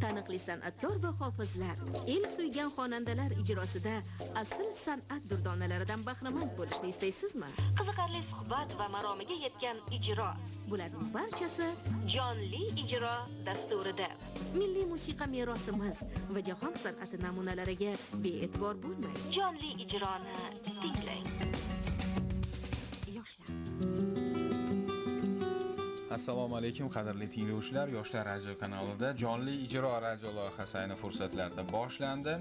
Taniqli san'atkor va hofizlar, el suygan xonandalar ijrosida asl san'at durdonalaridan bahramand bo'lishni istaysizmi? Qiziqarli suhbat va maromiga yetgan ijro. Bularning barchasi jonli ijro dasturida. Milliy musiqa merosimiz va jahon san'ati namunalariga bee'tibor bo'lmang. Jonli ijroni tinglang. Yoshlar. Assalomu alaykum qadrli tinglovchilar. Yoshlar radio kanalida jonli ijro radio loyihasi ayni fursatlarda boshlandi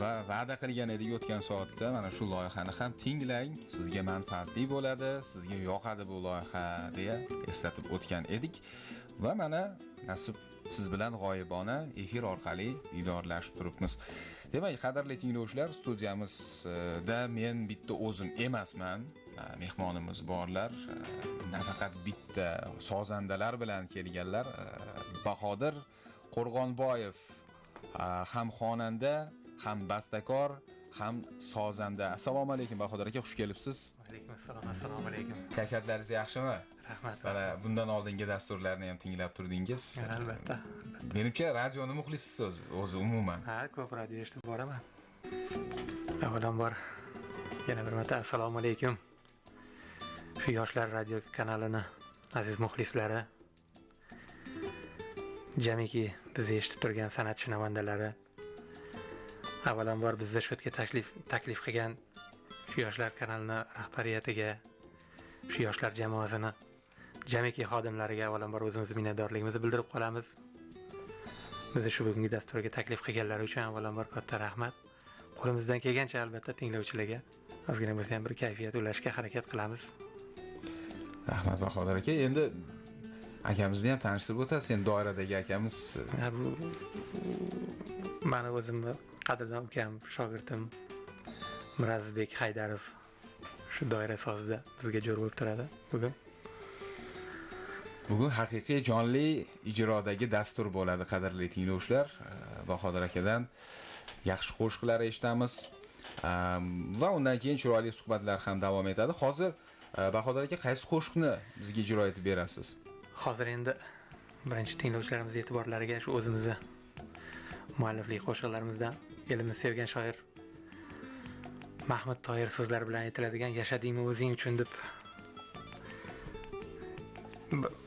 va va'da qilgan edik o'tgan soatda mana shu loyihani ham tinglang, sizga manfaatli bo'ladi, sizga yoqadi bu loyiha deya eslatib o'tgan edik va mana nasib siz bilan g'oyibona efir orqali didorlashib turibmiz. Demak, qadrli tinglovchilar, studiyamizda men bitta o'zim emasman, mehmonimiz borlar. Nafaqat bitta sozandalar bilan kelganlar. Bahodir Qo'rg'onboyev ham xonanda, ham bastakor, ham sozanda. Assalomu alaykum Bahodir aka, xush kelibsiz. Alaykum assalom, assalomu alaykum. Kayfiyatlaringiz yaxshimi? Rahmat. Mana bundan oldingi dasturlarni ham tinglab turdingiz. Albatta. Menimcha radioni muxlisiz o'zi umuman. Ha, ko'p radio eshitib boraman. Avvalambor yana bir marta assalomu alaykum. Shu Yoshlar radio kanalini aziz muxlislari, jamiki bizni eshitib turgan san'atchi navandalari, avvalambor bizni shu yerga taklif qilgan shu Yoshlar kanalini rahbariyatiga, shu yoshlar jamoasini, jamiki xodimlariga avvalambor o'zimiz minnatdorligimizni bildirib qolamiz. Bizni shu bugungi dasturga taklif qilganlari uchun avvalambor katta rahmat. Qo'limizdan kelgancha albatta tinglovchilarga ozgina bo'lsa ham bir kayfiyat ulashga harakat qilamiz. Rahmat Bahodir aka. Endi akamizni ham tanishtirib o'tasiz. Sen doiradagi akamiz. Meni o'zimni qadrdon ukam, shogirdim Mirazbek Haydarov shu doira sozida bizga jo'r bo'lib turadi bugun. Bugun haqiqiy jonli ijrodagi dastur bo'ladi, qadrli tinglovchilar. Bahodir akadan yaxshi qo'shiqlar eshitamiz va undan keyin chiroyli suhbatlar ham davom etadi. Hozir Bahodir aka qaysi qo'shiqni bizga ijro etib berasiz? Hozir endi birinchi tinglovchilarimiz e'tiborlariga shu o'zimizni mualliflik qo'shiqlarimizdan elimizni sevgan shoir Mahmud Toyir so'zlari bilan aytiladigan Yashadingmi o'zing uchun deb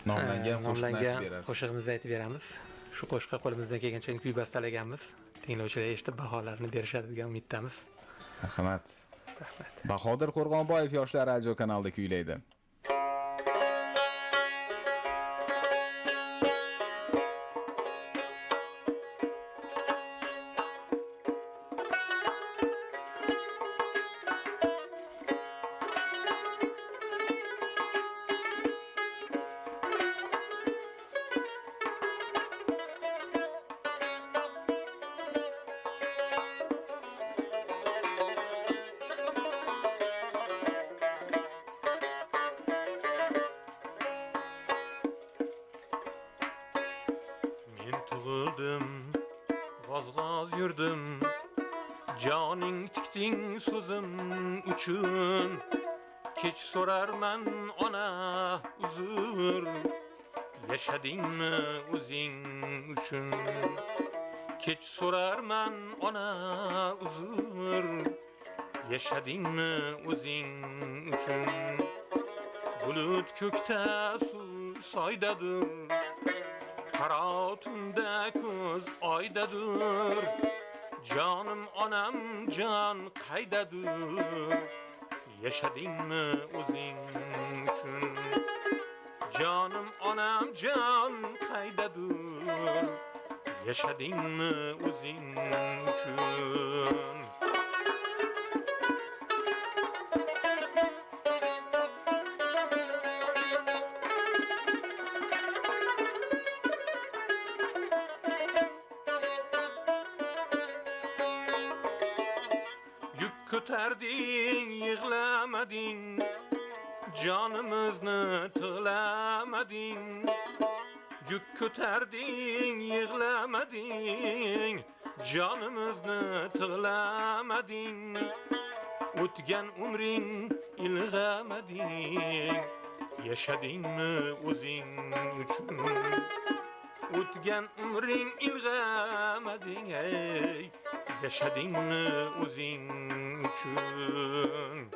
nomlangan qo'shiqimizni aytib beramiz. Shu qo'shiqqa qo'limizdan kelgancha kuy bastalaganmiz. Tinglovchilar eshitib baholarini berishadi degan umiddamiz. Rahmat. Bahodir Qo'rg'onboyev Yoshlar radio kanalida kuylaydi. G'oz yurdim, joning tikding so'zim uchun. Kech so'rarman ona uzr, yashadingmi o'zing uchun. Kech so'rarman ona uzr, yashadingmi o'zing uchun. Bulut ko'kda suv soydadir, Qaro-tunda ko'z oydadir, jonim onam jon qaydadir, yashadingmi o'zing uchun. Jonim onam jon qaydadir, yashadingmi o'zing uchun. Ko'tarding, yig'lamading, jonimizni tig'lamading. Yuk ko'tarding, yig'lamading, jonimizni tig'lamading. O'tgan umring ilg'amading, yashadingmi o'zing uchun. o'tgan umring ilg'amading ey yashadingmi o'zing uchun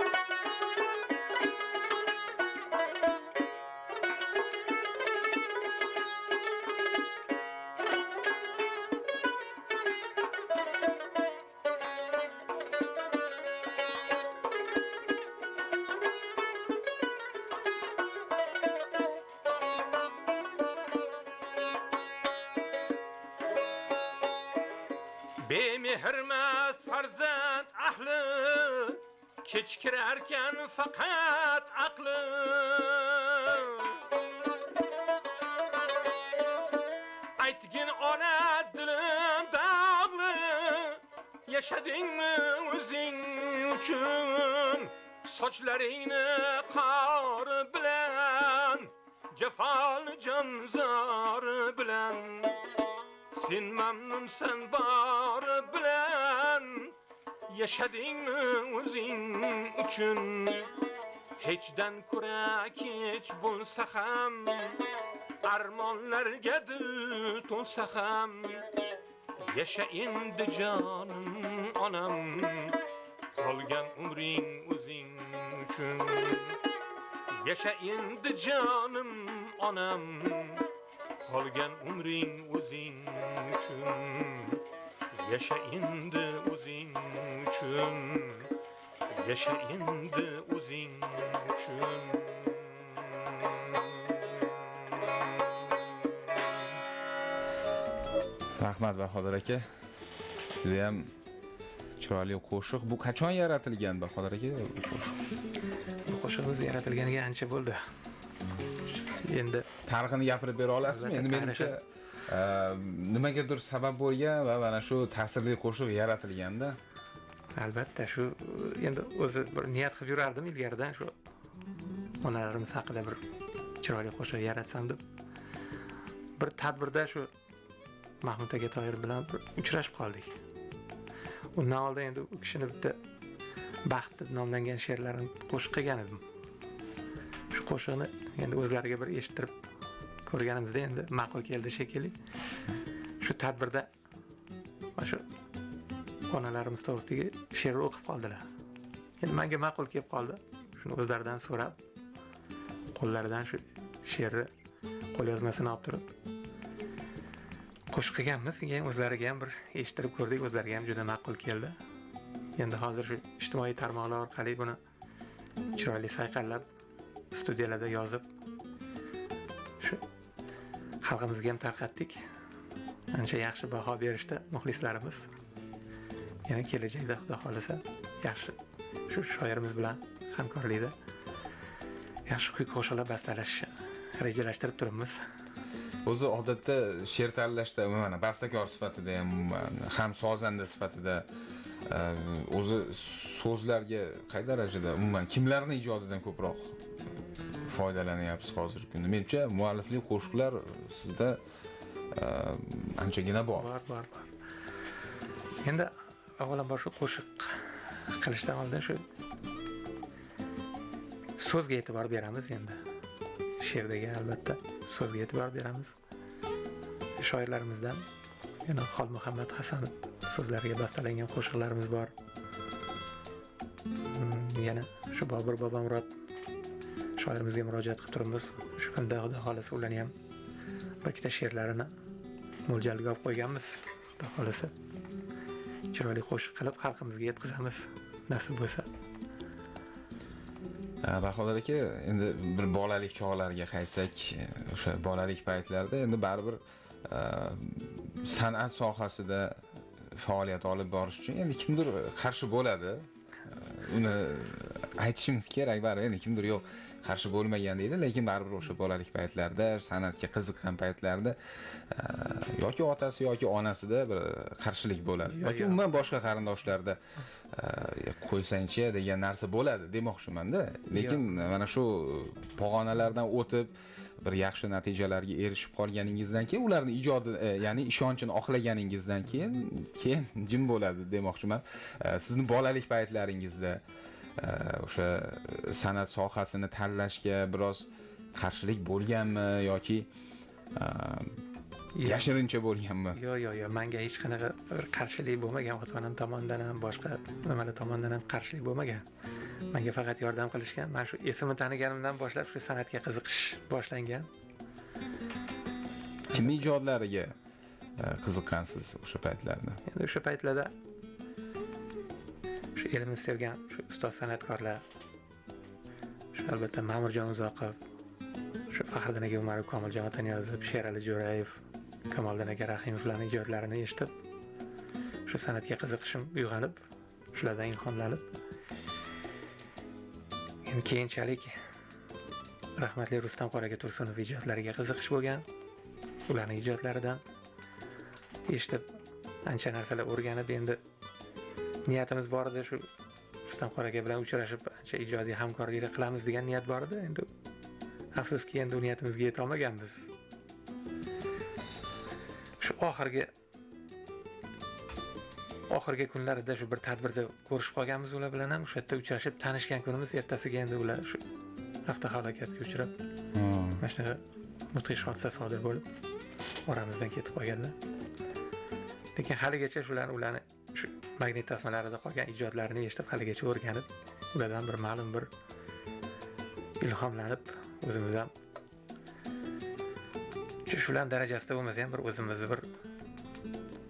Bemehrmas farzand ahli kechkirarkan faqat aqli aytgin ona dilim dog'li yashadingmi o'zing uchun sochlaringni qor bilan jafoli jonzor bilan sen mamnunsan bor bilan yashadingmi o'zing uchun hechdan ko'ra kech bo'lsa ham armonlarga dil to'lsa ham yasha endi jonim onam qolgan umring o'zing uchun yasha endi jonim onam qolgan umring o'zing uchun yasha endi o'zing uchun yasha endi o'zing uchun rahmat Bahodir aka juda ham chiroyli qo'shiq. Bu qachon yaratilgan Bahodir aka bu qo'shiq? Bu qo'shiq o'zi yaratilganiga ancha bo'ldi. Endi tarixini gapirib bera olasizmi? Endi menimcha nimagadir sabab bo'lgan va mana shu ta'sirli qo'shiq yaratilganda. Albatta shu endi o'zi bir niyat qilib yurardim ilgaridan shu onalarimiz haqida bir chiroyli qo'shiq yaratsam deb. Bir tadbirda shu Mahmud aka Toyir bilan uchrashib qoldik. Undan oldin endi u kishini bitta baxt deb nomlangan she'rlarini qo'shiq qilgan edim. Shu qo'shiqni endi o'zlariga bir eshittirib ko'rganimizda endi ma'qul keldi shekilli. Shu tadbirda o'sha onalarimiz to'g'risidagi she'r o'qib qoldilar. Endi menga ma'qul kelib qoldi. Shuni o'zlaridan so'rab qo'llaridan shu she'rni qo'lyozmasini olib turib qo'shiq qilganmiz. Keyin o'zlariga ham bir eshittirib ko'rdik, o'zlariga ham juda ma'qul keldi. Endi hozir shu ijtimoiy tarmoqlar orqali buni chiroyli sayqallab studiyalarda yozib shu xalqimizga ham tarqatdik. Ancha yaxshi baho berishdi muxlislarimiz. Yana kelajakda xudo xolasa yaxshi shu shoirimiz bilan hamkorlikda yaxshi qo'shiqlar bastalash rejalashtirib turibmiz. O'zi odatda she'r tanlashda umuman bastakor sifatida ham sozanda sifatida o'zi so'zlarga qay darajada umuman kimlarning ijodidan ko'proq foydalanyapsiz hozirgi kunda? Menimcha mualliflik qo'shiqlar sizda anchagina bor. Bor. Endi avvalambor shu qo'shiq qilishdan oldin shu so'zga e'tibor beramiz endi. She'rdagi albatta so'zga e'tibor beramiz. Shoirlarimizdan yana Xol Muhammad Hasan so'zlariga bastalangan qo'shiqlarimiz bor. Yana shu Bobur Bobomurod shoirimizga murojaat qilib turibmiz. Shu kunda xudo xolasa ularni ham bir ikkita she'rlarini mo'ljalga olib qo'yganmiz. Xudo xolasa chiroyli qo'shiq qilib xalqimizga yetkazamiz nasib bo'lsa. Bahodir aka, endi bir bolalik chog'larga qaytsak, o'sha bolalik paytlarida endi baribir san'at sohasida faoliyat olib borish uchun endi kimdir qarshi bo'ladi. Uni aytishimiz kerak, baribir endi kimdir yo'q qarshi bo'lmagan deydi, lekin baribir o'sha bolalik paytlarda, san'atga qiziqqan paytlarda yoki otasi yoki onasida bir qarshilik bo'ladi. Yoki umuman boshqa qarindoshlarda qo'ysangchi degan narsa bo'ladi demoqchiman-da. Lekin mana shu pog'onalardan o'tib bir yaxshi natijalarga erishib qolganingizdan keyin ularning ijodi, ya'ni ishonchini oqlaganingizdan keyin jim bo'ladi demoqchiman. Sizning bolalik paytlaringizda o'sha san'at sohasini tanlashga biroz qarshilik bo'lganmi yoki Yashirincha bo'lganmi? Yo'q, menga hech qanaqa bir qarshilik bo'lmagan, ota-onam tomonidan ham, boshqa nimalar tomonidan ham qarshilik bo'lmagan. Menga faqat yordam qilishgan. Men shu esimni taniganimdan boshlab shu san'atga qiziqish boshlangan. Kim ijodlariga qiziqqansiz o'sha paytlarda? Endi o'sha paytlarda shu elimni sevgan shu ustoz san'atkorlar, shu albatta Ma'murjon Uzoqov, shu Faxriddin aka Umarov, Komiljon Otaniyozov, Sherali Jo'rayev, Kamoliddin aka Rahimovlarning ijodlarini eshitib, shu san'atga qiziqishim uyg'onib, shulardan ilhomlanib, endi keyinchalik rahmatli Rustam Qoraga Tursunov ijodlariga qiziqish bo'lgan. Ularning ijodlaridan eshitib, ancha narsalar o'rganib, endi niyatimiz bor edi, shu Rustam Qoraga bilan uchrashib, ancha ijodiy hamkorlik qilamiz degan niyat bor edi. Endi afsuski endi u niyatimizga yeta olmaganmiz. Shu oxirgi kunlarda shu bir tadbirda ko'rishib qolganmiz ular bilan ham, o'sha yerda uchrashib tanishgan kunimiz ertasiga endi ular shu avtohalokatga uchrab, mana shunaqa mudhish hodisa sodir bo'lib, oramizdan ketib qolganlar. Lekin haligacha ularni shu magnit tasmalarida qolgan ijodlarini eshitib, haligacha o'rganib, ulardan bir ma'lum bir ilhomlanib, o'zimiz ham shular darajasida bo'lmasa ham bir o'zimizni bir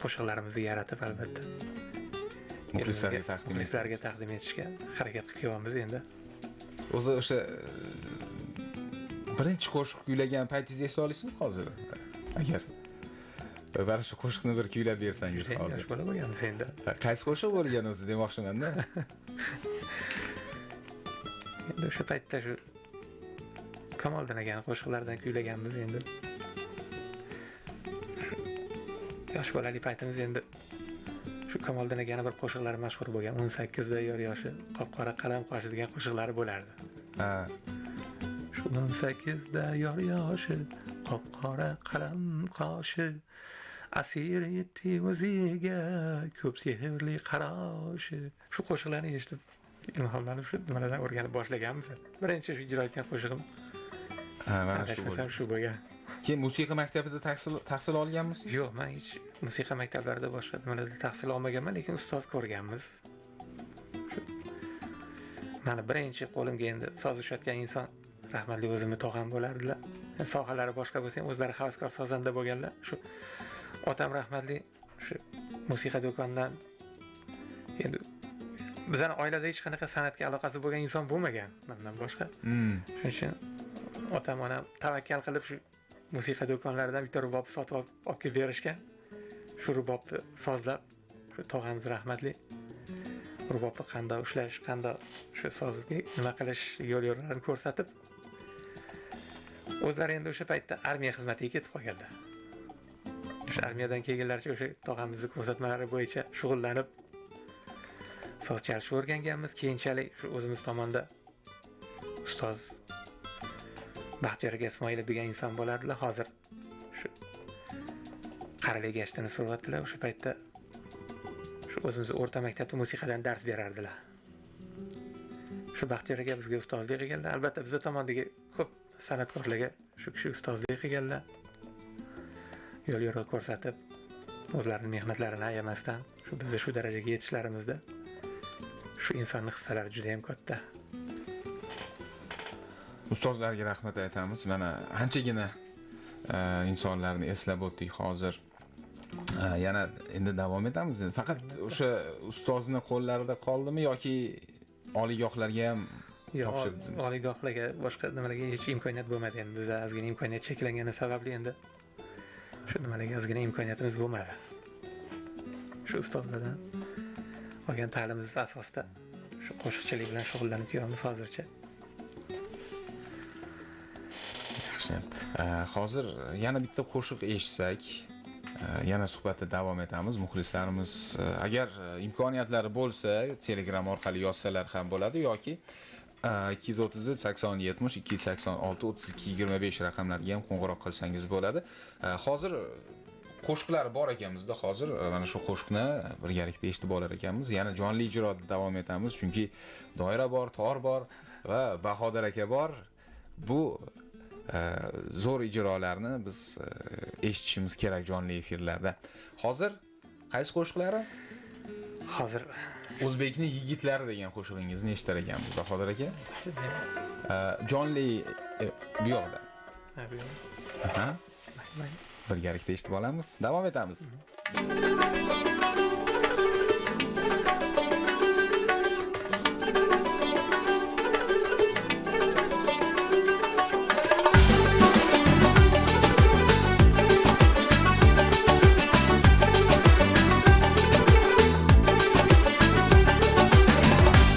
qo'shiqlarimizni yaratib, albatta muxlislarga taqdim etishga harakat qilyapmiz endi. O'zi o'sha birinchi qo'shiq kuylagan paytingizni esla olasizmi hozir? Agar mana shu qo'shiqni bir kuylab bersangiz hozir. Yosh bola bo'lganmiz endi. Qaysi qo'shiq bo'lgan o'zi demoqchiman-da. Endi o'sha paytda shu Kamoliddin akaning qo'shiqlaridan kuylaganmiz endi. Yosh bolalik paytimiz endi shu Kamoliddin akaning bir qo'shiqlari mashhur bo'lgan, 18 da yor yoshi, qop-qora qalam qoshi degan qo'shiqlari bo'lardi. Ha. Shu 18 da yor yoshi, qop-qora qalam qoshi, asir etdi o'ziga ko'p sehrli qaroshi. Shu qo'shiqlarni eshitib, ilhomlanib shu nimalardan o'rganib boshlaganmiz. Birinchi shu ijro etgan qo'shig'im mana shu bo'lgan. Keyin musiqa maktabida tahsil olganmisiz? Yo'q, men hech musiqa maktablarida boshqa nimalarda tahsil olmaganman, lekin ustoz ko'rganmiz. Mana birinchi qo'limga endi soz ushlatgan inson rahmatli o'zimni tog'am bo'lardilar. Sohalari boshqa bo'lsa ham o'zlari havaskor sozanda bo'lganlar. Shu otam rahmatli shu musiqa do'konidan endi bizning oilada hech qanaqa san'atga aloqasi bo'lgan inson bo'lmagan mendan boshqa. Shuning uchun otam onam tavakkal qilib shu musiqa do'konlaridan bitta rubob sotib olib kelib berishgan. Shu rubobni sozlab, shu tog'amiz rahmatli rubobni qanday ushlash, qanday shu sozni nima qilish yo'l-yo'llarini ko'rsatib, o'zlari endi o'sha paytda armiya xizmatiga ketib qolganlar. O'sha armiyadan kelganlarcha o'sha tog'amizning ko'rsatmalari bo'yicha shug'ullanib soz chalishni o'rganganmiz. Keyinchalik shu o'zimiz tomonda ustoz Baxtiyor aka Ismoilov degan inson bo'lardilar. Hozir shu Qarali gashtini suryaptilar. O'sha paytda shu o'zimiz o'rta maktabda musiqadan dars berardilar. Shu Baxtiyor aka bizga ustozlik qilganlar. Albatta biz tomondagi ko'p san'atkorlarga shu kishi ustozlik qilganlar. Yo'l-yo'l ko'rsatib, o'zlarining mehnatlarini ayamasdan shu bizni shu darajaga yetishlarimizda shu insonning hissalari juda ham katta. Ustozlarga rahmat aytamiz. Mana anchagina insonlarni eslab o'tdik hozir. Yana endi davom etamiz. Faqat o'sha ustozni qo'llarida qoldimi yoki oliygohlarga ham topshirdingizmi? Oliygohlarga, boshqa nimalarga hech imkoniyat bo'lmadi endi. Bizda ozgina imkoniyat cheklangani sababli endi shu nimalarga ozgina imkoniyatimiz bo'lmadi. Shu ustozlardan olgan ta'limimiz asosida shu qo'shiqchilik bilan shug'ullanib kelamiz hozircha. Hozir yana bitta qo'shiq eshitsak, yana suhbatda davom etamiz. Muxlislarimiz agar imkoniyatlari bo'lsa, Telegram orqali yozsalar ham bo'ladi yoki 233 80 70 286 32 25 raqamlariga ham qo'ng'iroq qilsangiz bo'ladi. Hozir qo'shiqlar bor ekanmizda. Hozir mana shu qo'shiqni birgalikda eshitib olar ekanmiz. Yana jonli ijroda davom etamiz, chunki doira bor, tor bor va Bahodir aka bor. Bu zo'r ijrolarni biz eshitishimiz kerak jonli efirlarda. Hozir qaysi qo'shiqlari? Hozir O'zbekning yigitlari degan qo'shig'ingizni eshitar ekan bu Bahodir aka. Jonli bu yoqda. Aha. Birgalikda eshitib olamiz. Davom etamiz.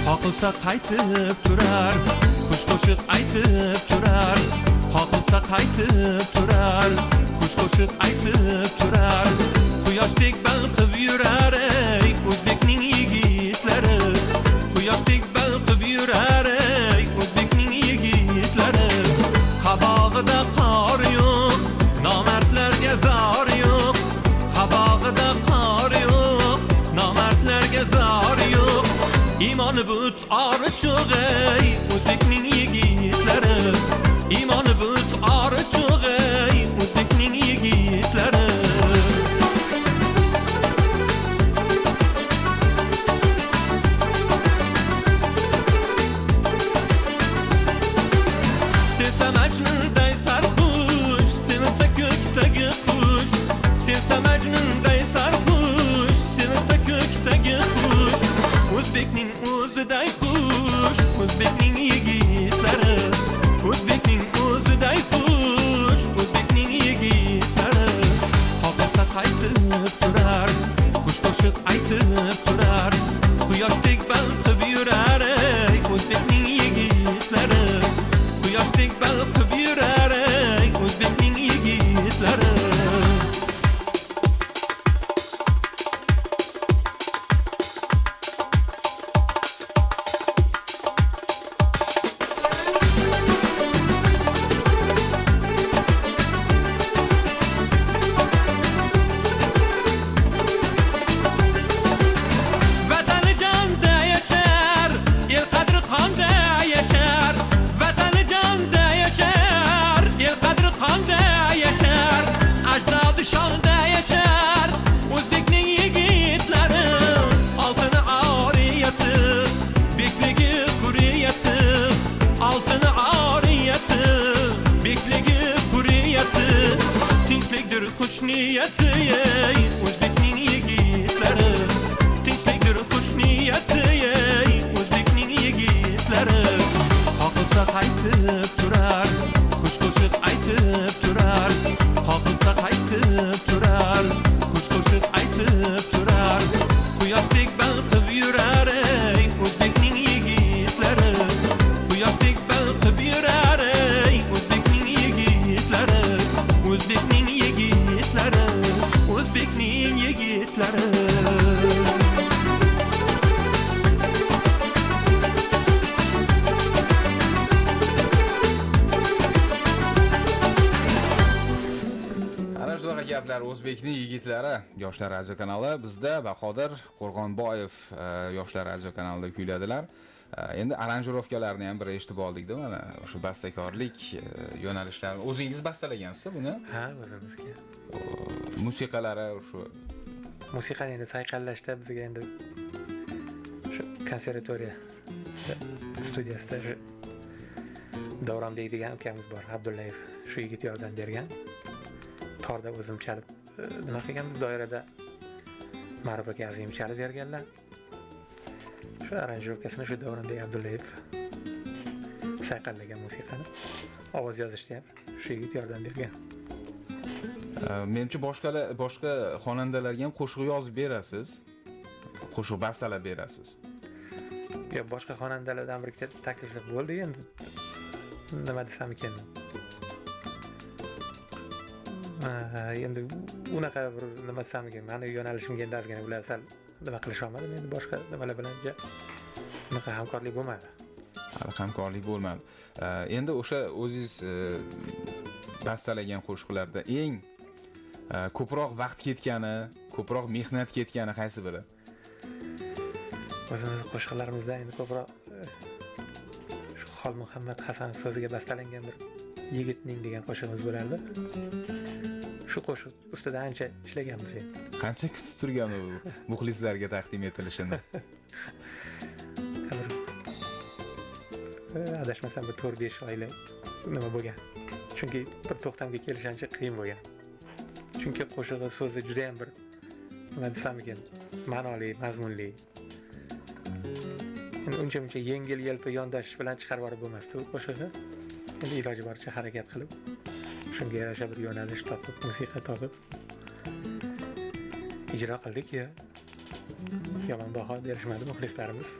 Qoqilsa qaytib turar, xush qo'shiq aytib turar. Qoqilsa qaytib turar, xush qo'shiq aytib turar. Quyoshdek balqib yurar ey O'zbekning yigitlari. Quyoshdek balqib yurar ey O'zbekning yigitlari. Qabog'ida qor yo'q, nomardlarga zor yo'q. Qabog'ida qor yo'q, nomardlarga zor yo'q. İmanı but arı çoğay O'zbekning yigitlari. İmanı but arı çoğay O'zbekning yigitlari. Sevsa Majnunday sarxush, sevilsa ko'kdagi qush. Sevsa Majnunday sarxush, sevilsa ko'kdagi qush. O'zbekning o'ziday xush, O'zbekning yigitlari. O'zbekning o'ziday xush, O'zbekning yigitlari. Qoqilsa qaytib turar, xush qo'shiq aytib turar. Quyoshdek balqib yurar ey O'zbekning yigitlari. Quyoshdek balqib yurar ey O'zbekning yigitlari. Tinchlikdir xush niyati ey O'zbekning yigitlari. Tinchlikdir xush niyati ey O'zbekning yigitlari. Qoqilsa qaytib turar, xush qo'shiq aytib turar. Qoqilsa qaytib turar, xush qo'shiq aytib turar. Quyoshdek balqib yurar ey O'zbekning yigitlari. Quyoshdek balqib yurar ey O'zbekning yigitlari. O'zbekning yigitlari, O'zbekning yigitlari. Ana shunaqa gaplar O'zbekning yigitlari Yoshlar radio kanali. Bizda Bahodir Qo'rg'onboyev Yoshlar radio kanalida kuyladilar. Endi aranjirovkalarni ham bir eshitib oldik-da, mana o'sha bastakorlik yo'nalishlarini o'zingiz bastalagansiz buni? Ha, o'zimizga. Musiqalari o'sha Musiqani endi sayqallashda bizga endi shu konservatoriya studiyasida shu Davronbek degan ukamiz bor, Abdullayev. Shu yigit yordam bergan. Torda o'zim chalib nima qilganmiz doirada Ma'ruf aka azim chalib berganlar. Shu aranjirovkasini shu Davronbek Abdullayev sayqallagan musiqani. Ovoz yozishda ham shu yigit yordam bergan. Menimcha boshqa xonandalarga ham qo'shiq yozib berasiz. Qo'shiq bastalab berasiz. Yo, boshqa xonandalardan bir ikkita takliflar bo'ldi endi. Nima desam ekan? Endi unaqa bir nima desam ekan? Meni yo'nalishimga endi ozgina ular sal nima qilisha olmadim. Endi boshqa nimalar bilan unaqa hamkorlik bo'lmadi. Hali hamkorlik bo'lmadi. Endi o'sha o'zingiz bastalagan qo'shiqlarda eng ko'proq vaqt ketgani, ko'proq mehnat ketgani qaysi biri? O'zimiz qo'shiqlarimizda endi ko'proq Xol Muhammad Hasan so'ziga bastalangan bir yigitning degan qo'shig'imiz bo'lardi. Shu qo'shiq ustida ancha ishlaganmiz endi. Qancha kutib turgan u muxlislarga taqdim etilishini? Adashmasam bir 4-5 oylik nima bo'lgan. Chunki bir to'xtamga kelish ancha qiyin bo'lgan. Chunki qo'shig'i so'zi juda ham bir nima desam ekan, ma'noli, mazmunli. Endi uncha yengil-yelpi yondashish bilan chiqarib yuborib bo'lmasdi u qo'shig'i. Endi iloji boricha harakat qilib, shunga yarasha bir yo'nalish topib, musiqa topib ijro qildik-ku. Yomon baho berishmadi muxlislarimiz.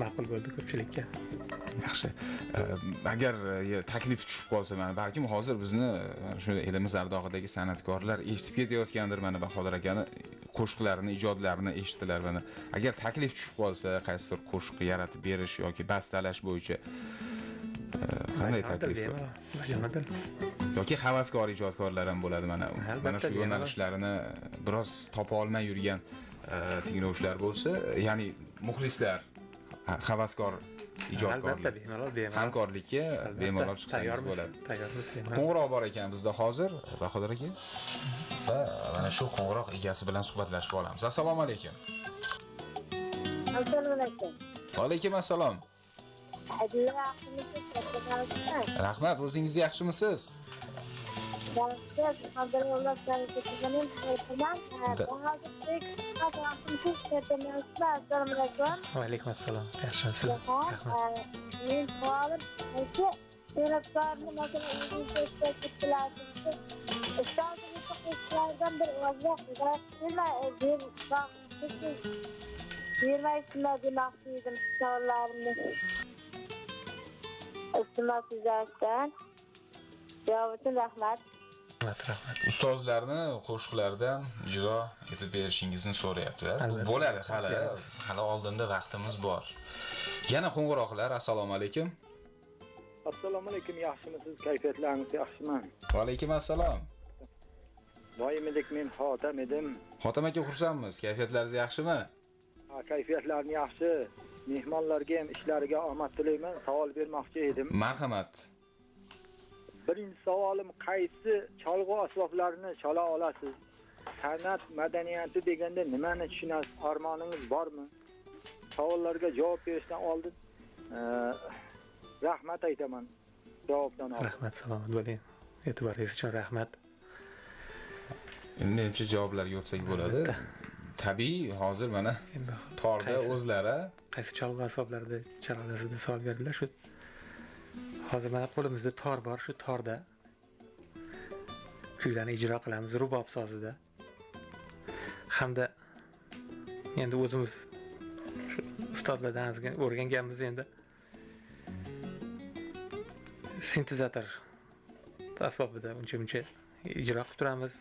Ma'qul bo'ldi ko'pchilikka. Yaxshi. Agar taklif tushib qolsa, mana balkim hozir bizni shu elimiz ardog'idagi san'atkorlar eshitib ketayotgandir, mana Bahodir akani qo'shiqlarini, ijodlarini eshitdilar mana. Agar taklif tushib qolsa, qaysidir qo'shiq yaratib berish yoki bastalash bo'yicha qanday taklif? Yoki havaskor ijodkorlar ham bo'ladi mana. Mana shu yo'nalishlarini biroz topa olmay yurgan tinglovchilar bo'lsa, ya'ni muxlislar, havaskor ijodkorlar hamkorlikka bemalol chiqsangiz bo'ladi. Tayyormiz. Qo'ng'iroq bor ekan bizda hozir, Bahodir aka. Va mana shu qo'ng'iroq egasi bilan suhbatlashib olamiz. Assalomu alaykum. Assalomu alaykum. Va alaykum assalom. Rahmat, o'zingiz yaxshimisiz? Va alaykum assalom. Yaxshimisiz? Men savolim o'sha san'atkorni masalan ustozlardan bir vaziyat bermaysizlar demoqchi edim savollarimni. Iltimos yuzasidan javob uchun rahmat. Rahmat. Ustozlarni qo'shiqlardan ijro etib berishingizni so'rayaptilar. Bo'ladi, hali oldinda vaqtimiz bor. Yana qo'ng'iroqlar. Assalomu alaykum. Assalomu alaykum, yaxshimisiz? Kayfiyatlaringiz yaxshimi? Va alaykum assalom. Doimidek men Xotam edim. Xotam aka, xursandmiz. Kayfiyatlaringiz yaxshimi? Ha, kayfiyatlarim yaxshi. Mehmonlarga ham ishlariga omad tilayman. Savol bermoqchi edim. Marhamat. Birinchi savolim, qaysi cholg'u asboblarini chala olasiz? San'at madaniyati deganda nimani tushunasiz? Armoningiz bormi? Savollarga javob berishdan oldin rahmat aytaman. Javobdan oldin. Rahmat, salomat bo'ling. E'tiboringiz uchun rahmat. Endi menimcha javoblarga o'tsak bo'ladi. Tabiiy, hozir mana torda o'zlari qaysi cholg'u asboblarida chala olasiz deb savol berdilar. Shu hozir mana qo'limizda tor bor, shu torda kuylarni ijro qilamiz rubob sozida. Hamda endi o'zimiz shu ustozlardan o'rganganmiz endi. Sintezator asbobida uncha ijro qilib turamiz.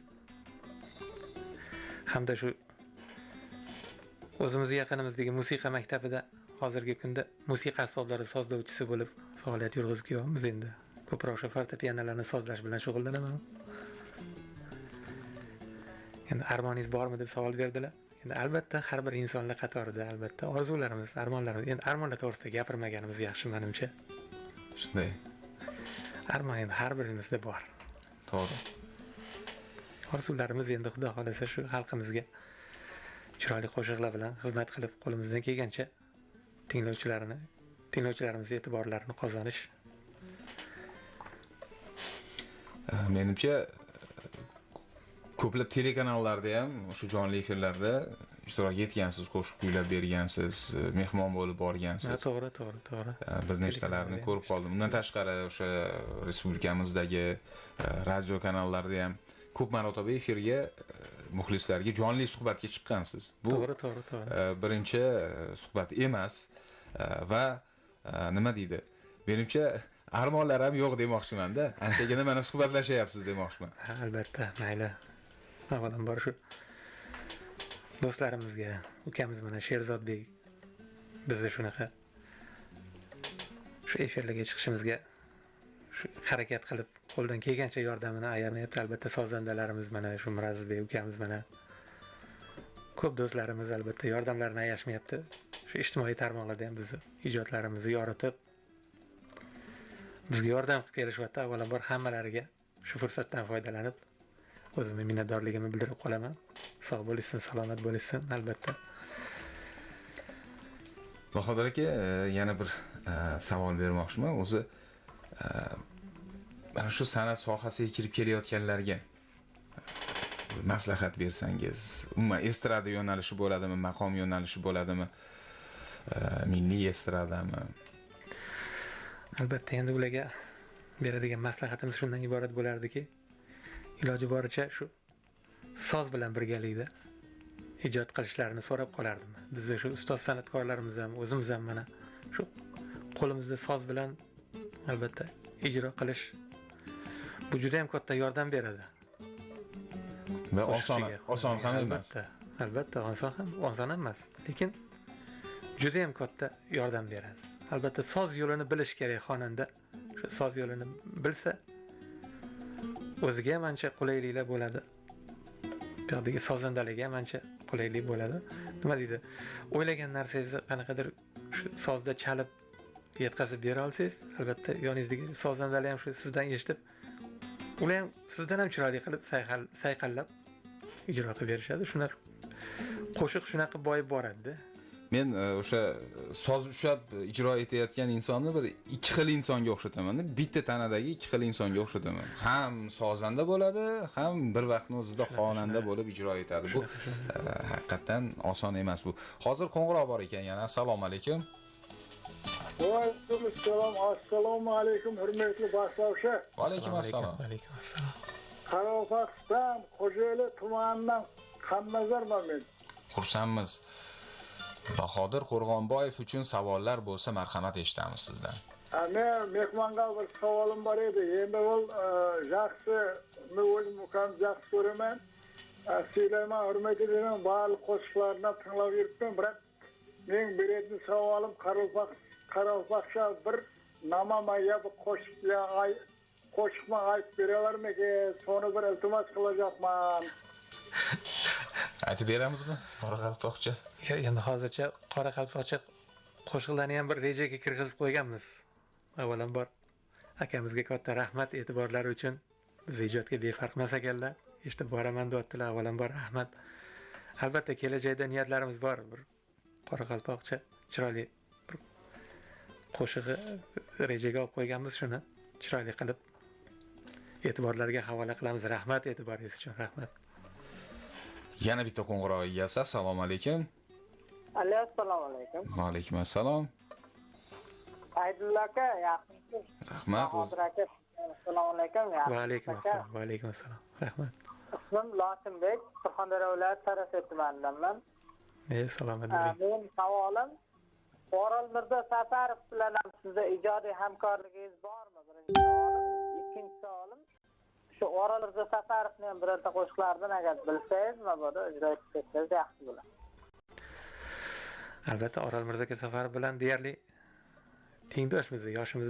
Hamda shu o'zimizning yaqinimizdagi musiqa maktabida hozirgi kunda musiqa asboblari sozlovchisi bo'lib faoliyat yurg'izib kelyapmiz endi. Ko'proq o'sha fortepianolarni sozlash bilan shug'ullanaman. Endi armoningiz bormi deb savol berdilar. Endi albatta har bir insonlar qatorida albatta orzularimiz, armonlarimiz. Endi armonlar to'g'risida gapirmaganimiz yaxshi menimcha. shunday. Armon endi har birimizda bor. To'g'ri. Orzularimiz endi Xudo xolasa shu xalqimizga chiroyli qo'shiqlar bilan xizmat qilib qo'limizdan kelgancha tinglovchilarimiz e'tiborlarini qozonish. Menimcha ko'plab telekanallarda ham shu jonli efirlarda ishtirok etgansiz, qo'shiq kuylab bergansiz, mehmon bo'lib borgansiz. To'g'ri. Bir nechtalarini ko'rib qoldim. Undan tashqari o'sha respublikamizdagi radio kanallarda ham ko'p marotaba efirga muxlislarga jonli suhbatga chiqqansiz. Bu to'g'ri. Birinchi suhbat emas va nima deydi? Menimcha armonlar ham yo'q demoqchiman-da. Anchagina mana suhbatlashyapsiz demoqchiman. Albatta, mayli. Avvalambor shu do'stlarimizga, ukamiz mana Sherzodbek bizni shunaqa shu efirlarga chiqishimizga shu harakat qilib qo'ldan kelgancha yordamini ayirmayapti. Albatta sozandalarimiz mana shu Mirazizbek ukamiz mana ko'p do'stlarimiz albatta yordamlarini ayashmayapti. Shu ijtimoiy tarmoqlarda ham bizni ijodlarimizni yoritib bizga yordam qilib kelishyapti. Avvalambor hammalariga shu fursatdan foydalanib o'zimni minnatdorligimni bildirib qolaman. Sog' bo'lishsin, salomat bo'lishsin albatta. Bahodir aka, yana bir savol bermoqchiman. O'zi mana shu san'at sohasiga kirib kelayotganlarga maslahat bersangiz, umuman estrada yo'nalishi bo'ladimi, maqom yo'nalishi bo'ladimi, milliy estradami? Albatta, endi ularga beradigan maslahatimiz shundan iborat bo'lardiki, iloji boricha shu soz bilan birgalikda ijod qilishlarini so'rab qolardim. Bizda shu ustoz san'atkorlarimiz ham, o'zimiz ham mana shu qo'limizda soz bilan albatta ijro qilish bu juda ham katta yordam beradi. Va oson ham emas. Albatta, oson emas, lekin juda ham katta yordam beradi. Albatta, soz yo'lini bilish kerak xonanda. Shu soz yo'lini bilsa, o'ziga ham ancha qulayliklar bo'ladi. Bu yerdagi sozandalarga ham ancha qulaylik bo'ladi. Nima deydi? O'ylagan narsangizni qanaqadir shu sozda chalib yetkazib bera olsangiz, albatta yoningizdagi sozandalar ham shu sizdan eshitib, ular ham sizdan ham chiroyli qilib sayqallab ijro qilib berishadi. Shunaqa qo'shiq shunaqa boyib boradi-da. Men o'sha soz ushlab ijro etayotgan insonni bir ikki xil insonga o'xshataman. Bitta tanadagi ikki xil insonga o'xshataman. Ham sozanda bo'ladi, ham bir vaqtning o'zida xonanda bo'lib ijro etadi. Bu haqiqatan oson emas bu. Hozir qo'ng'iroq bor ekan yana. Assalomu alaykum. Va alaykum assalom. Assalomu alaykum hurmatli boshlovchi. Va alaykum assalom. Qoraqalpog'iston Xo'jayli tumanidan Qamnazarman men. Xursandmiz. Bahodir Qo'rg'onboyev uchun savollar bo'lsa, marhamat eshitamiz sizdan. Men mehmonga bir savolim bor edi. Endi u yaxshi, men o'zim ham yaxshi ko'raman. Sizlarga hurmat qilaman, barliq qo'shiqlarni tinglab yuribman, biroq men beradigan savolim Qoraqalpoqcha bir namamaya bir qo'shiqni aytib beralarmikan? Soni bir iltimos qilajaqman. Aytib beramizmi? Qoraqalpoqcha. Endi hozircha qoraqalpoqcha qo'shiqlarni ham bir rejaga kirgizib qo'yganmiz. Avvalambor akamizga katta rahmat e'tiborlari uchun. Biz ijodga befarq emas ekanlar. Eshitib boraman deyaptilar. Avvalambor rahmat. Albatta kelajakda niyatlarimiz bor. Bir qoraqalpoqcha chiroyli bir qo'shig'i rejaga olib qo'yganmiz. Shuni chiroyli qilib e'tiborlarga havola qilamiz. Rahmat e'tiboringiz uchun. Rahmat. Yana bitta qo'ng'iroq egasi. Assalomu alaykum. Assalomu alaykum. Va alaykum assalom. Aydulla aka, yaxshimisiz? Rahmat. Assalomu alaykum. Va alaykum assalom. Va alaykum assalom. Rahmat. Ismim Lotinbek, Surxondaryo viloyati Tarasov tumanidanman. Salomat bo'ling. Men savolim Orol Mirzo Safarov bilan ham sizda ijodiy hamkorligingiz bormi? Birinchi savolim. Ikkinchi savolim shu Orol Mirzo Safarovning ham birorta qo'shiqlaridan agar bilsangiz, mabodo ijro etsangiz yaxshi bo'ladi. Albatta Orol Mirzo Safarov bilan deyarli tengdoshmiz. Yoshimiz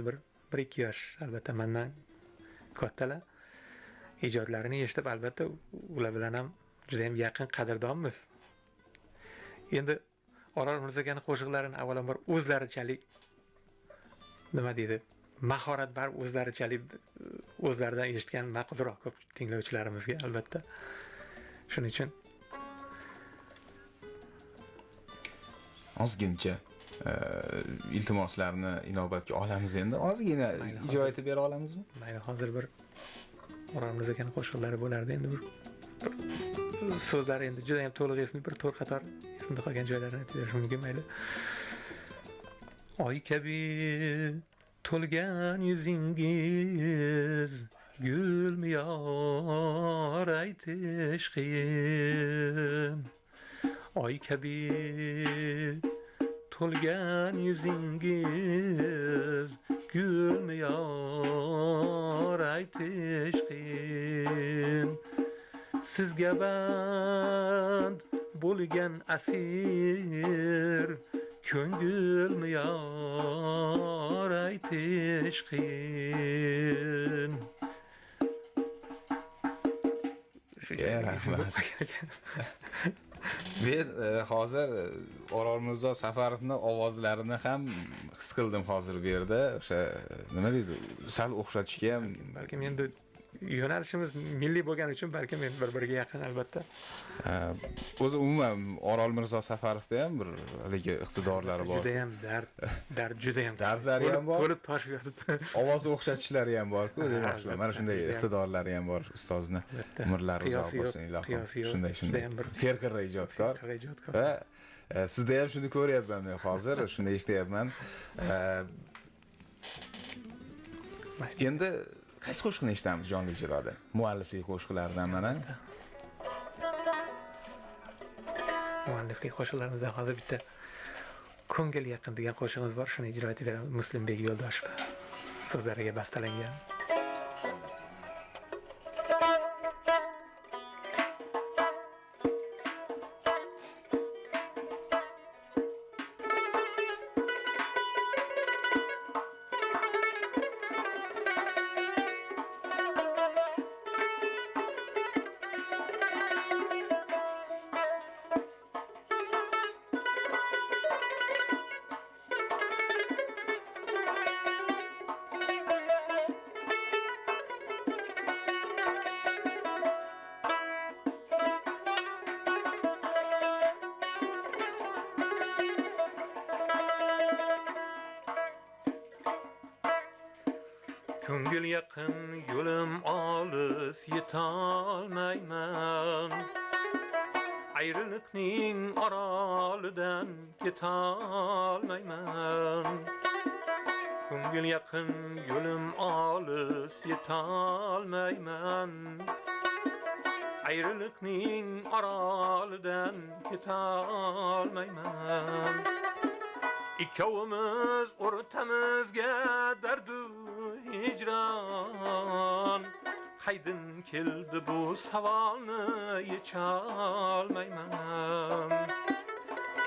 1-2 yosh. Albatta mendan kattalar. Ijodlarini eshitib albatta ular bilan ham juda ham yaqin qadrdonmiz. Endi Orol Mirzoning qo'shiqlarini avvalambor o'zlarichalik nima deydi? Mahorat bar o'zlarichalik o'zlaridan eshitgan maqulroq ko'p tinglovchilarimizga albatta. Shuning uchun ozgincha iltimoslarni inobatga olamiz endi. Ozgina ijro etib bera olamizmi? Mayli, hozir bir Orol Mirzoning qo'shiqlari bo'lardi endi bir so'zlari endi juda ham to'liq esimda bir to'rt qator esimda qolgan joylarini aytib berishim mumkin. Mayli. Oy kabi to'lgan yuzingiz gulmiyor aytishqim. Oy kabi to'lgan yuzingiz gulmiyor aytishqim. Sizga band bo'lgan asir ko'ngilmiyor aytishqim. Men hozir Orol Mirzo Safarovning ovozlarini ham his qildim hozir bu yerda. O'sha nima deydi? Sal o'xshatishga ham balki endi yo'nalishimiz milliy bo'lgani uchun balki men bir-biriga yaqin albatta. O'zi umuman Orol Mirzo Safarovda ham bir haligi iqtidorlari bor. Juda ham dard juda ham. Dardlari ham bor. To'lib toshib yotibdi. Ovoz o'xshatishlari ham bor-ku, demoqchiman. Mana shunday iqtidorlari ham bor ustozni. Umrlari uzoq bo'lsin, ilohim. Shunday. Serqirra ijodkor. Va sizda ham shuni ko'ryapman men hozir, shuni eshityapman. Endi qaysi qo'shiqni eshitamiz jonli ijroda? Mualliflik qo'shiqlaridan mana. Mualliflik qo'shiqlarimizdan hozir bitta ko'ngil yaqin degan qo'shig'imiz bor, shuni ijro etib beraman. Muslimbek Yo'ldoshev so'zlariga bastalangan. Ko'ngil yaqin yo'lim olis yetolmayman. Ayriliqning orolidan ketolmayman. Ko'ngil yaqin yo'lim olis yetolmayman. Ayriliqning orolidan ketolmayman. Ikkovimiz o'rtamizga dardu hicran. Qaydin keldi bu savolni yecholmayman.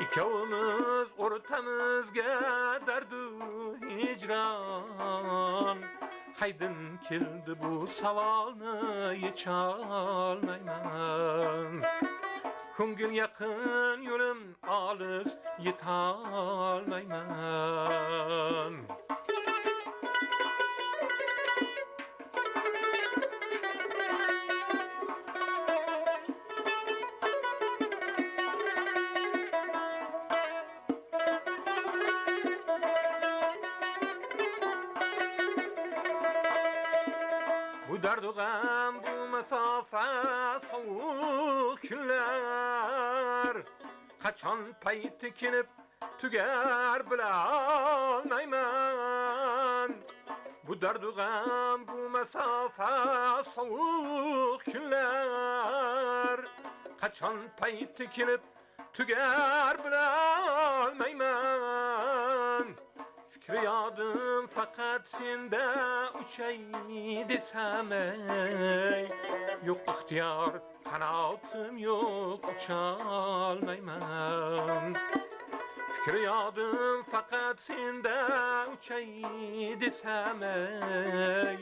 Ikkovimiz o'rtamizga dardu hicran. Qaydin keldi bu savolni yecholmayman. Ko'ngil yaqin yo'lim olis yetolmayman. Bu dardu g'am, bu masofa, sovuq kunlar qachon payti kelib tugar bilolmayman. Bu dardu g'am, bu masofa, sovuq kunlar qachon payti kelib tugar bilolmayman. Fikri yodim faqat senda uchay desam ey. Yo'q ixtiyor, qanotim yo'q, ucholmayman. Fikri yodim faqat senda uchay desam ey.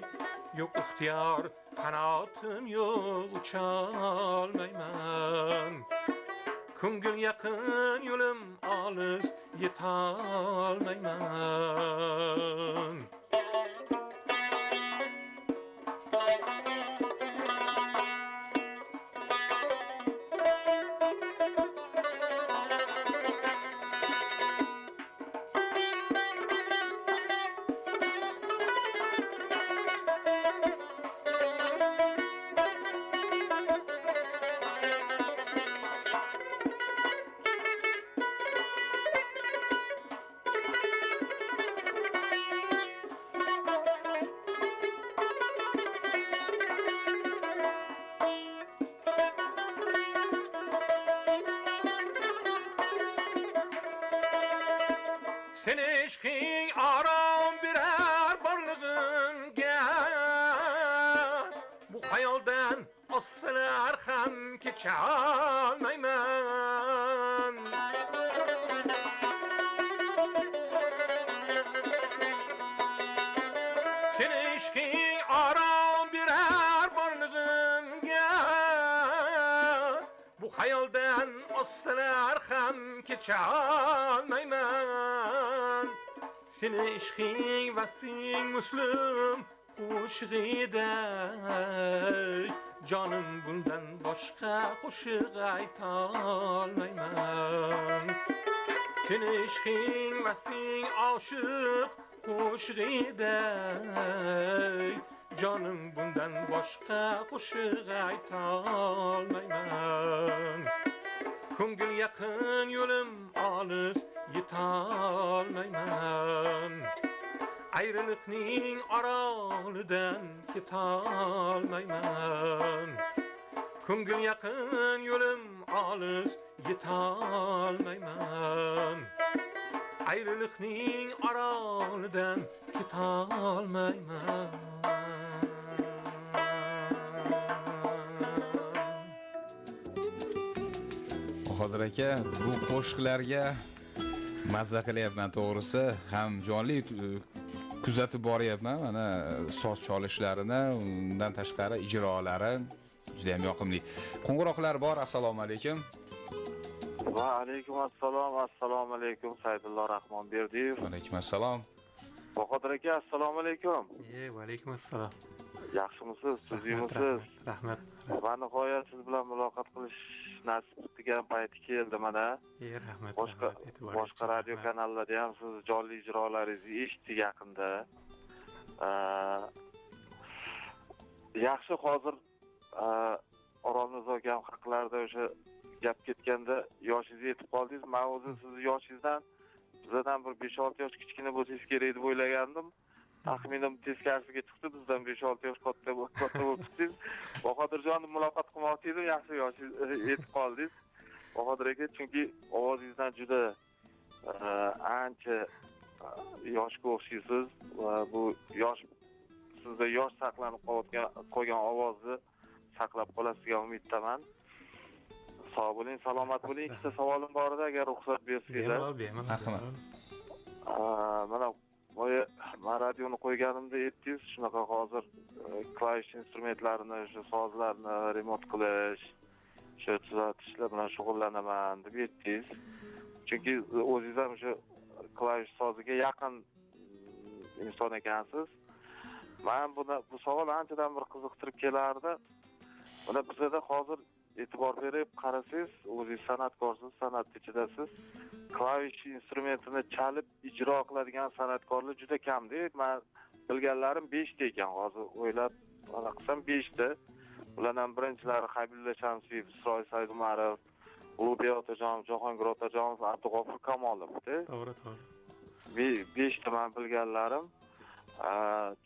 Yo'q ixtiyor, qanotim yo'q, ucholmayman. Ko'ngil yaqin yo'lim olis yetolmayman. Sen eşkin aram birer barlığınga. Bu hayaldan aslar ham keçolmayman. Sen eşkin aram birer barlığınga. Bu hayaldan kecholmayman. Seni ishqing vasfing muslim qo'shig'iday. Jonim bundan boshqa qo'shiq aytolmayman. Seni ishqing vasfing oshiq qo'shig'iday. Jonim bundan boshqa qo'shiq aytolmayman. Ko'ngil yaqin yo'lim olis yetolmayman. Ayriliqning orolidan ketolmayman. Ko'ngil yaqin yo'lim olis yetolmayman. Ayriliqning orolidan ketolmayman. Bahodir aka, bu qo'shiqlarga mazza qilyapman to'g'risi. Ham jonli kuzatib boryapman. Mana so'z cholishlarini, undan tashqari ijrolari juda ham yoqimli. Qo'ng'iroqlar bor. Assalomu alaykum. Va alaykum assalom. Assalomu alaykum Saidullo Rahmonberdiyev. Va alaykum assalom. Bahodir aka, assalomu alaykum. Va alaykum assalom. Yaxshimisiz? Tuzimisiz? Rahmat. Va nihoyat siz bilan muloqot qilish nasib qilgan payti keldi mana. Rahmat. Boshqa radio kanallarda ham siz jonli ijrolaringizni eshitdik yaqinda. Yaxshi, hozir Orolnizo ham haqlarida o'sha gap ketganda yoshingiz yetib qoldingiz. Men o'zim sizni yoshingizdan bizdan bir 5-6 yosh kichkina bo'lsangiz kerak deb o'ylagandim. Taxminim teskarisiga chiqdi, bizdan 5-6 yosh katta bo'lib chiqdingiz. Bahodirjonni muloqot qilmoqchi edim, yaxshi yoshingiz yetib qoldingiz. Bahodir aka, chunki ovozingizdan juda ancha yoshga o'xshaysiz va bu yosh sizda yosh saqlanib qolgan ovozni saqlab qolasiz degan umiddaman. Sog' bo'ling, salomat bo'ling. Ikkita savolim bor edi, agar ruxsat bersangizlar. Marhamat. Mana men radioni qo'yganimda aytdingiz, shunaqa hozir klavish instrumentlarini, o'sha sozlarni remont qilish, o'sha tuzatishlar bilan shug'ullanaman deb aytdingiz. Chunki o'zingiz ham o'sha klavish soziga yaqin inson ekansiz. Men bu savol anchadan bir qiziqtirib kelardi. Mana bizda hozir e'tibor berib qarasangiz, o'zingiz san'atkorsiz, san'at ichidasiz. Klavish instrumentini chalib ijro qiladigan san'atkorlar juda kamda. Men bilganlarim 5 ta ekan. Hozir o'ylab mana qilsam 5 ta. Ulardan birinchilari Habibulla Shamsiyev, Isroil Saydumarov, Ulug'bek Otajonov, Jahongir Otajonov, Abdug'ofur Kamolov-da. To'g'ri. 5 ta men bilganlarim.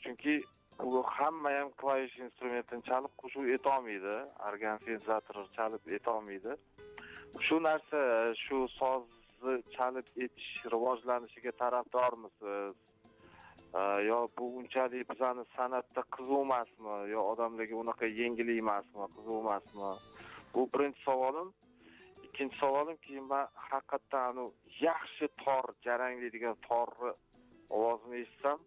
Chunki bu hamma ham klavish instrumentini chalib qo'shuv aytolmaydi, organ sintezator chalib aytolmaydi. Shu narsa, shu sozni chalib aytish rivojlanishiga tarafdormisiz? Yo bu unchalik bizning san'atda qiziq emasmi, yo odamlarga unaqa yengil emasmi, qiziq emasmi? Bu birinchi savolim. Ikkinchi savolim, keyin men haqiqatan yaxshi tor jaranglaydigan torni ovozini eshitsam,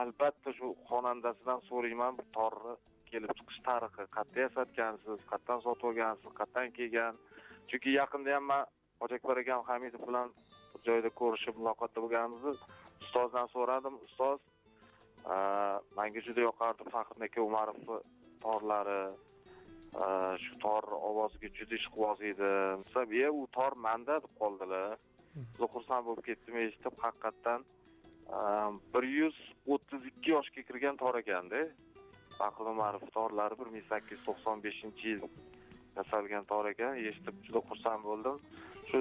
albatta shu xonandasidan so'rayman, bu torni kelib chiqish tarixi, qayerda yasatgansiz, qayerdan sotib olgansiz, qayerdan kelgan. Chunki yaqinda ham men Hojakbar akam Hamidov bilan bir joyda ko'rishib muloqotda bo'lganimizda ustozdan so'radim. Ustoz, menga juda yoqardi Faxriddin aka Umarovning torlari. Shu tor ovoziga juda ishqiboz edi. Misol, u tor menda deb qoldilar. Xursand bo'lib ketdim eshitib, haqiqatan 132 yoshga kirgan tor ekanda. Faxriddin Umarov torlari 1895-yil yasalgan tor ekan. Eshitib juda xursand bo'ldim. Shu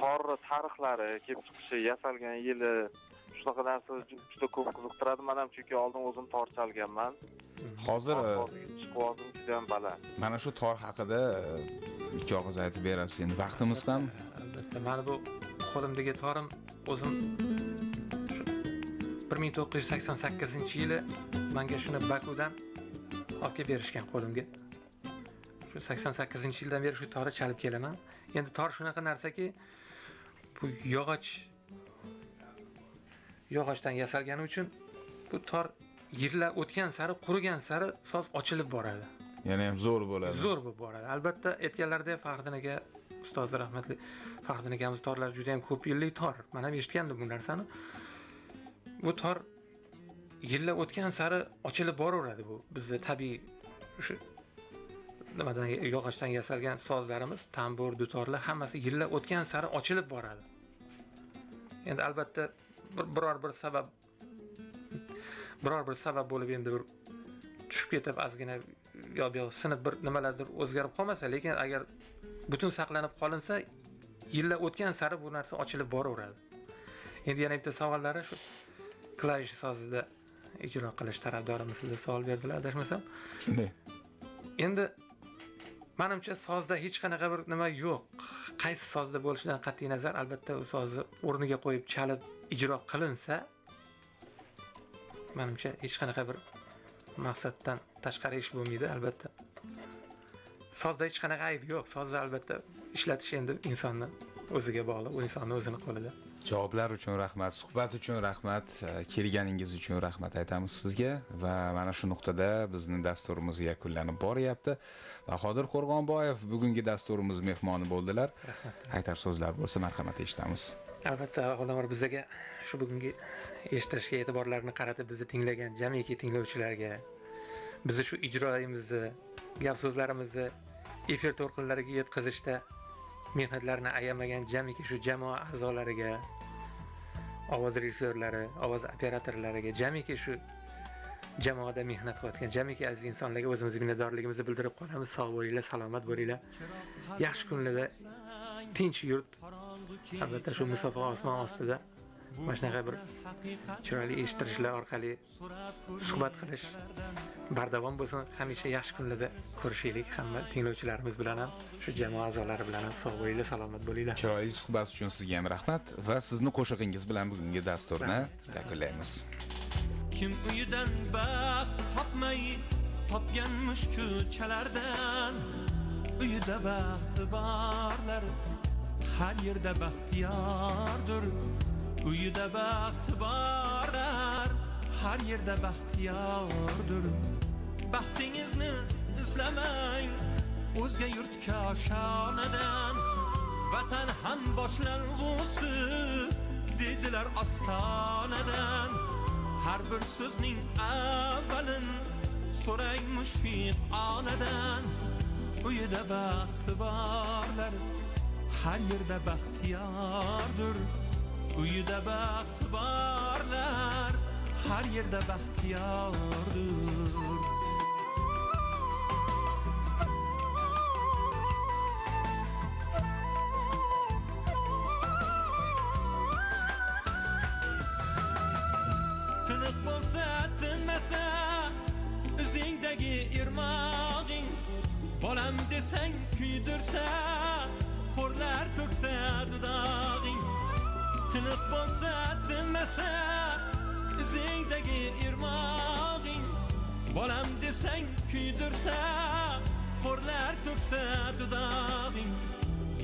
tor tarixlari, kelib chiqishi, yasalgan yili, shunaqa narsa juda ko'p qiziqtiradi. Men ham chunki oldin o'zim tor chalganman. Hozir ishqibozim juda ham baland. Mana shu tor haqida ikki og'iz aytib berasiz. Endi vaqtimiz ham. Albatta, mana bu qo'limdagi torim o'zim 1988-yili menga shuni Bakudan olib kelib berishgan qo'limga. Shu 88-yildan beri shu torni chalib kelaman. Endi tor shunaqa narsaki, bu yog'ochdan yasalgani uchun bu tor yillar o'tgan sari, qurigan sari soz ochilib boradi. Yana ham zo'r bo'ladi. Zo'r bo'lib boradi. Albatta, aytganlaridek Faxriddin aka ustoz rahmatli Faxriddin akamiz torlar juda ham ko'p yillik tor. Men ham eshitgandim bu narsani. Bu tor yillar o'tgan sari ochilib boraveradi bu. Bizda tabiiy o'sha nimadan yog'ochdan yasalgan sozlarimiz, tambur, dutorlar hammasi yillar o'tgan sari ochilib boradi. Endi albatta biror bir sabab bo'lib endi bir tushib ketib ozgina yo sinib bir nimalardir o'zgarib qolmasa, lekin agar butun saqlanib qolinsa, yillar o'tgan sari bu narsa ochilib boraveradi. Endi yana bitta savollari shu klavish sozida ijro qilish tarafdorimiz sizga savol berdilar, adashmasam. Shunday. Endi menimcha sozda hech qanaqa bir nima yo'q. Qaysi sozda bo'lishidan qat'iy nazar, albatta u sozni o'rniga qo'yib chalib ijro qilinsa, menimcha hech qanaqa bir maqsaddan tashqari ish bo'lmaydi, albatta. Sozda hech qanaqa ayb yo'q. Sozni albatta ishlatish endi insonning o'ziga bog'liq, u insonning o'zining qo'lida. Javoblar uchun rahmat, suhbat uchun rahmat, kelganingiz uchun rahmat aytamiz sizga va mana shu nuqtada bizning dasturimiz yakunlanib boryapti. Bahodir Qo'rg'onboyev bugungi dasturimiz mehmoni bo'ldilar. Aytar so'zlar bo'lsa marhamat eshitamiz. Albatta, avvalambor bizga shu bugungi eshitishga e'tiborlarini qaratib bizni tinglagan jamiki tinglovchilarga, bizni shu ijroyimizni, gap so'zlarimizni efir to'lqinlariga yetkazishda mehnatlarini ayamagan jamiki shu jamoa a'zolariga, ovoz rejissyorlari, ovoz operatorlariga, jamiki shu jamoada mehnat qilayotgan jamiki aziz insonlarga o'zimizning minnatdorligimizni bildirib qolamiz. Sog' bo'linglar, salomat bo'linglar. Yaxshi kunlarda tinch yurt, albatta shu musobaqa osmon ostida mana shunaqa bir chiroyli eshittirishlar orqali suhbat qilish bardavom bo'lsin. Hamisha yaxshi kunlarda ko'rishaylik hamma tinglovchilarimiz bilan ham, shu jamoa a'zolari bilan ham. Sog' bo'linglar, salomat bo'linglar. Chiroyli suhbat uchun sizga ham rahmat va sizni qo'shig'ingiz bilan bugungi dasturni yakunlaymiz. Kim uyidan baxt topmay topganmish ko'chalardan, uyida baxti borlar har yerda baxtiyordir. Uyida baxti borlar har yerda baxtiyordir. Baxtingizni izlamang o'zga yurtga oshonadan, vatan ham boshlangusi dedilar ostonadan. Har bir so'zning avvalin so'rang mushfiq onadan. Uyida baxti borlar har yerda baxtiyordir. Uyida baxti borlar har yerda baxtiyordir. Tiniq bo'lsa tinmasa o'zingdagi irmog'ing, bolam desang kuydirsa qo'rlar to'ksa dudog'ing. Tiniq bo'lsa tinmasa o'zingdagi irmog'ing, bolam desang kuydirsa qo'rlar to'ksa dudog'ing.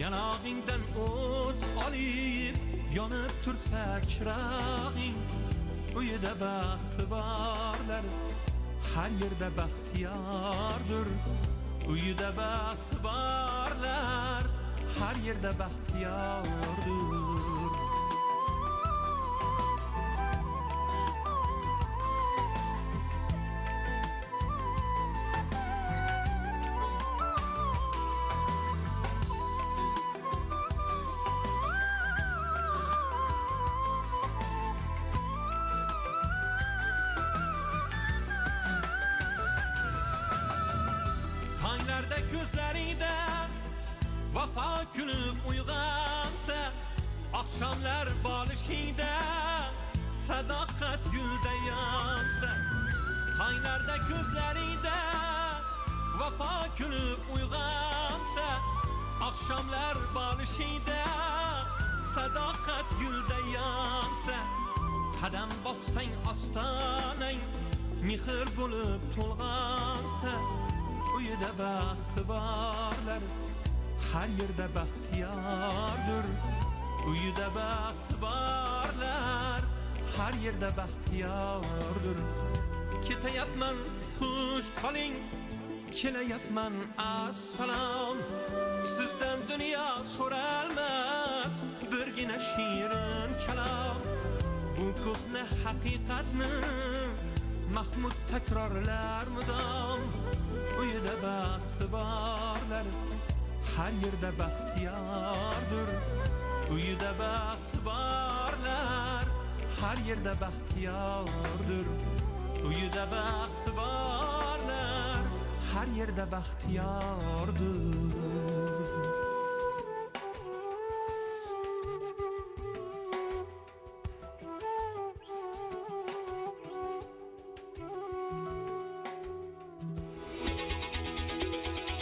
Yanog'ingdan o't olib yonib tursa chirog'ing. Uyida baxti borlar har yerda baxtiyordir. Uyida baxti borlar har yerda baxtiyordir. Ko'zlarida vafo kulib uyg'onsa, oqshomlar bolishingda sadoqat gulda yonsa. Tonglarda ko'zlarida vafo kulib uyg'onsa, oqshomlar bolishingda sadoqat gulda yonsa. Qadam bossang ostonang mehr bo'lib to'lg'onsa. Uyida baxti borlar har yerda baxtiyordir. Uyida baxti borlar har yerda baxtiyordir. Ketayapman xush qoling, kelayapman assalom. sizden dünya so'ralmas birgina shirin kalom bu ko'hna haqiqatni Mahmud takrorlar mudom uyida baxti borlar har yerda baxtiyordir uyida baxti borlar har yerda baxtiyordir uyida baxti borlar har yerda baxtiyordir